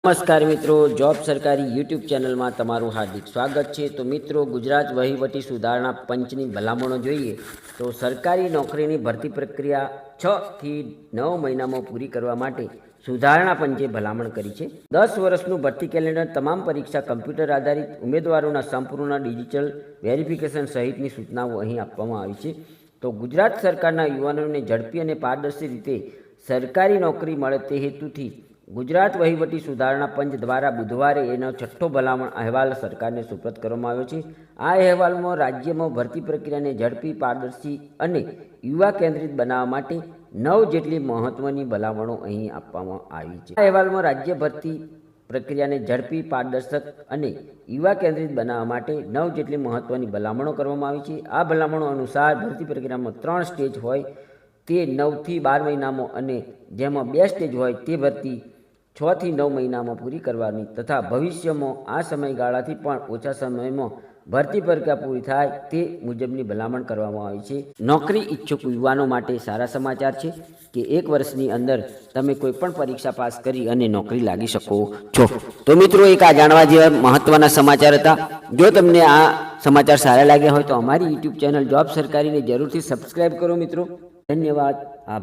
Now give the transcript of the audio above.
નમસ્કાર મિત્રો, જોબ સરકારી યુટ્યુબ ચેનલમાં તમારું હાર્દિક સ્વાગત છે। તો મિત્રો, ગુજરાત વહીવટી સુધારણા પંચની ભલામણો જોઈએ તો સરકારી નોકરીની ભરતી પ્રક્રિયા 6 થી 9 મહિનામાં પૂરી કરવા માટે સુધારણા પંચે ભલામણ કરી છે। 10 વર્ષનું ભરતી કેલેન્ડર, તમામ પરીક્ષા કમ્પ્યુટર આધારિત, ઉમેદવારોના સંપૂર્ણ ડિજિટલ વેરિફિકેશન સહિતની સૂચનાઓ અહીં આપવામાં આવી છે। તો ગુજરાત સરકારના યુવાનોને ઝડપી અને પારદર્શી રીતે સરકારી નોકરી મળે તે હેતુથી ગુજરાત વહીવટી સુધારણા પંચ દ્વારા બુધવારે એનો 6થો ભલામણ અહેવાલ સરકારને સુપરત કરવામાં આવ્યો છે। આ અહેવાલમાં રાજ્યમાં ભરતી પ્રક્રિયાને ઝડપી, પારદર્શી અને યુવા કેન્દ્રિત બનાવવા માટે 9 જેટલી મહત્વની ભલામણો અહીં આપવામાં આવી છે। આ અહેવાલમાં રાજ્ય ભરતી પ્રક્રિયાને ઝડપી, પારદર્શક અને યુવા કેન્દ્રિત બનાવવા માટે 9 જેટલી મહત્વની ભલામણો કરવામાં આવી છે। આ ભલામણો અનુસાર ભરતી પ્રક્રિયામાં 3 સ્ટેજ હોય તે 9 થી 12 મહિનામાં અને જેમાં 2 સ્ટેજ હોય તે ભરતી 6 થી 9 મહિનામાં પૂરી કરવાની તથા ભવિષ્યમાં આ સમયગાળાથી પણ ઓછા સમયમાં ભરતી પ્રક્રિયા પૂરી થાય તે મુજબની ભલામણ કરવામાં આવી છે। નોકરી ઈચ્છુક યુવાનો માટે સારા સમાચાર છે કે 1 વર્ષની અંદર તમે કોઈ પણ પરીક્ષા પાસ કરી અને નોકરી લાગી શકો છો। તો મિત્રો, એક આ જાણવા જેવા મહત્વના સમાચાર હતા। જો તમને આ સમાચાર સારા લાગ્યા હોય તો અમારી યુટ્યુબ ચેનલ જોબ સરકારીને જરૂરથી સબસ્ક્રાઈબ કરો મિત્રો। ધન્યવાદ, આભાર।